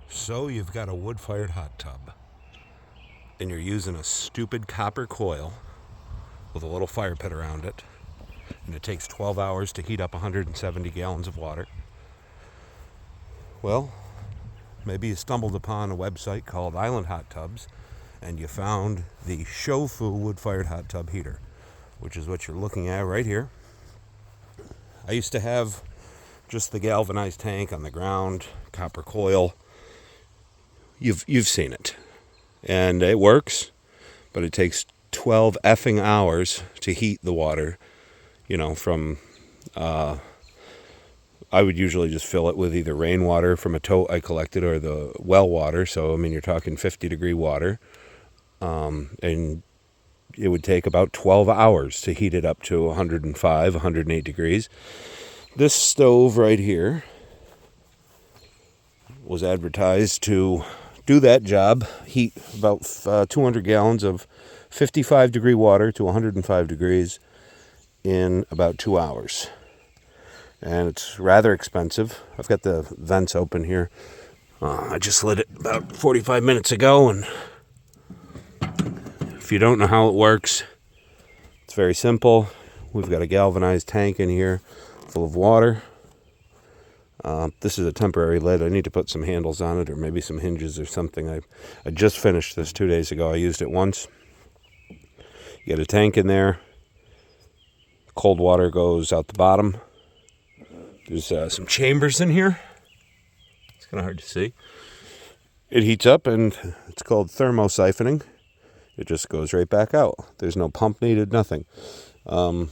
So you've got a wood-fired hot tub, and you're using a stupid copper coil with a little fire pit around it, and it takes 12 hours to heat up 170 gallons of water. Well, maybe you stumbled upon a website called Island Hot Tubs, and you found the Chofu wood-fired hot tub heater, which is what you're looking at right here. I used to have just the galvanized tank on the ground, copper coil. You've seen it, and it works, but it takes 12 effing hours to heat the water. From I would usually just fill it with either rainwater from a tote I collected or the well water. So you're talking 50-degree water, and it would take about 12 hours to heat it up to 105, 108 degrees. This stove right here was advertised to do that job, heat about 200 gallons of 55-degree water to 105 degrees in about 2 hours. And it's rather expensive. I've got the vents open here. I just lit it about 45 minutes ago, and if you don't know how it works, it's very simple. We've got a galvanized tank in here full of water. This is a temporary lid. I need to put some handles on it, or maybe some hinges or something. I just finished this 2 days ago. I used it once. You get a tank in there. Cold water goes out the bottom. There's some chambers in here. It's kind of hard to see. It heats up, and it's called thermosiphoning. It just goes right back out. There's no pump needed, nothing. And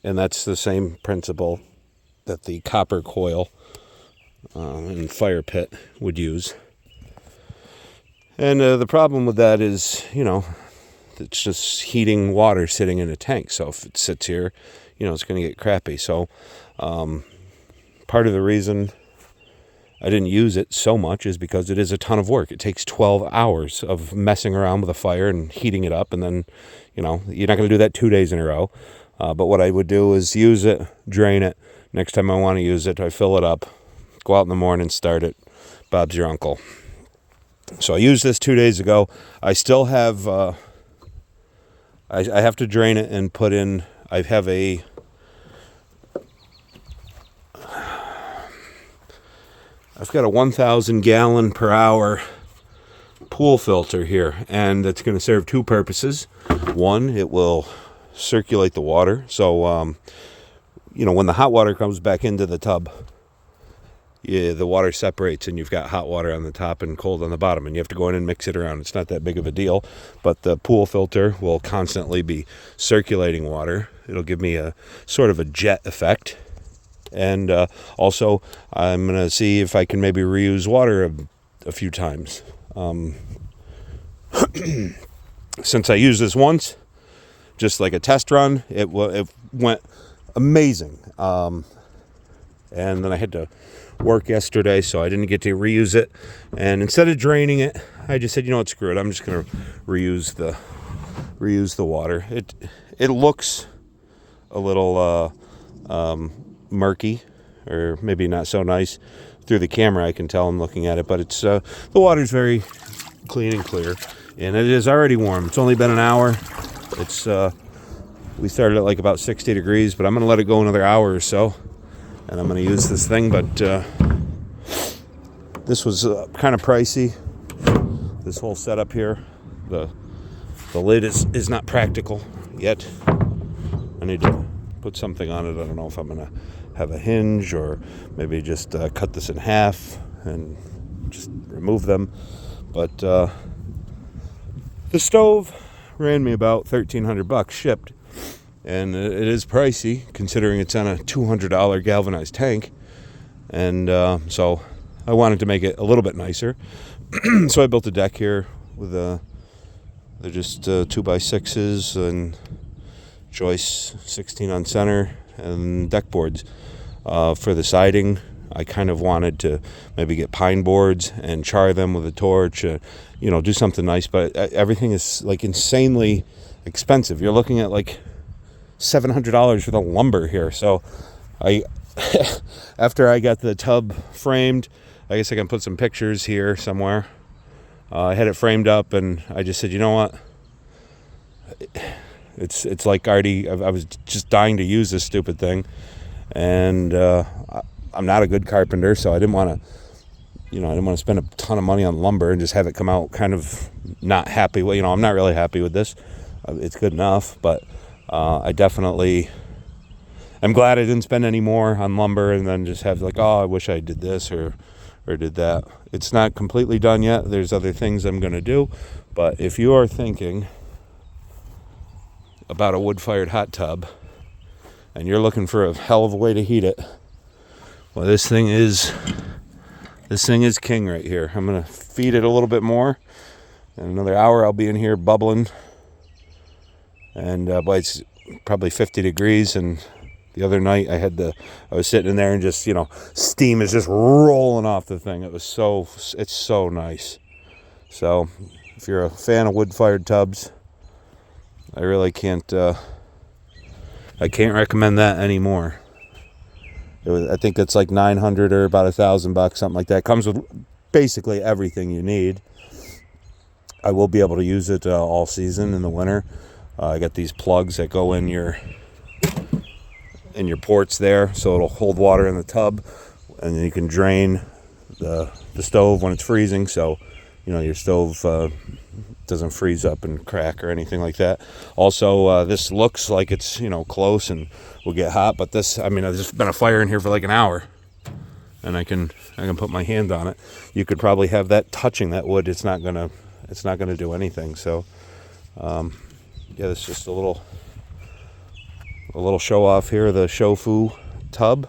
that's the same principle that the copper coil and fire pit would use. And the problem with that is, it's just heating water sitting in a tank. So if it sits here, it's going to get crappy. So part of the reason I didn't use it so much is because it is a ton of work. It takes 12 hours of messing around with a fire and heating it up. And then, you're not going to do that 2 days in a row. But what I would do is use it, drain it. Next time I want to use it, I fill it up, go out in the morning, start it. Bob's your uncle. So I used this 2 days ago. I still have, I have to drain it and put in, I have I've got a 1,000 gallon per hour pool filter here, and it's going to serve two purposes. One, it will circulate the water. So, when the hot water comes back into the tub, the water separates and you've got hot water on the top and cold on the bottom, and you have to go in and mix it around. It's not that big of a deal, but the pool filter will constantly be circulating water. It'll give me a sort of a jet effect. And also, I'm going to see if I can maybe reuse water a few times. Since I used this once, just like a test run, it went amazing. And then I had to work yesterday, so I didn't get to reuse it. And instead of draining it, I just said, screw it. I'm just going to reuse the water. It looks a little murky, or maybe not so nice through the camera. I can tell I'm looking at it, but it's the water's very clean and clear, and it is already warm. It's only been an hour. It's we started at like about 60 degrees, but I'm going to let it go another hour or so, and I'm going to use this thing. But this was kind of pricey. This whole setup here, the lid is not practical yet. I need to put something on it. I don't know if I'm going to have a hinge or maybe just cut this in half and just remove them. But the stove ran me about $1,300 shipped, and it is pricey considering it's on a $200 galvanized tank. And so I wanted to make it a little bit nicer. So I built a deck here with they're just 2x6s and joists, 16 on center, and deck boards. For the siding, I kind of wanted to maybe get pine boards and char them with a torch, do something nice. But everything is like insanely expensive. You're looking at like $700 for the lumber here. So I, after I got the tub framed, I guess I can put some pictures here somewhere. I had it framed up, and I just said, you know what? It's like already, I was just dying to use this stupid thing, and I'm not a good carpenter, so I didn't want to spend a ton of money on lumber and just have it come out kind of not happy. Well, I'm not really happy with this. It's good enough, but I definitely am glad I didn't spend any more on lumber and then just have like, oh, I wish I did this or did that. It's not completely done yet. There's other things I'm going to do, but if you are thinking about a wood-fired hot tub and you're looking for a hell of a way to heat it, well, this thing is king right here. I'm gonna feed it a little bit more. In another hour I'll be in here bubbling, and but it's probably 50 degrees. And the other night I was sitting in there and just steam is just rolling off the thing. It's so nice. So if you're a fan of wood-fired tubs, I really can't recommend that anymore. I think it's like $900 or about $1,000, something like that. It comes with basically everything you need. I will be able to use it all season in the winter. I got these plugs that go in your ports there, so it'll hold water in the tub, and then you can drain the stove when it's freezing, so your stove doesn't freeze up and crack or anything like that. Also, this looks like it's close and will get hot, but I've just been a fire in here for like an hour, and I can put my hand on it. You could probably have that touching that wood. It's not gonna do anything. So yeah, it's just a little show off here of the Chofu tub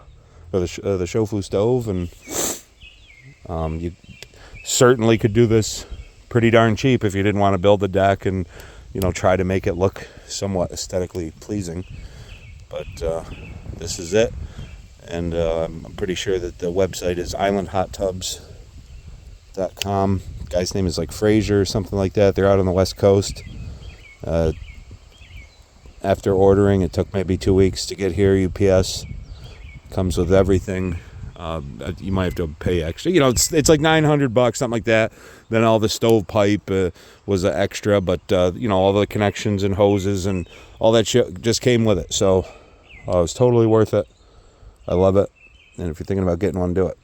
or the Chofu stove, and you certainly could do this pretty darn cheap if you didn't want to build a deck and try to make it look somewhat aesthetically pleasing. But this is it, and I'm pretty sure that the website is islandhottubs.com. Guy's name is like Fraser or something like that. They're out on the West Coast. After ordering, it took maybe 2 weeks to get here. UPS comes with everything. You might have to pay extra. It's like $900, something like that. Then all the stovepipe was an extra, but all the connections and hoses and all that shit just came with it. So it was totally worth it. I love it. And if you're thinking about getting one, do it.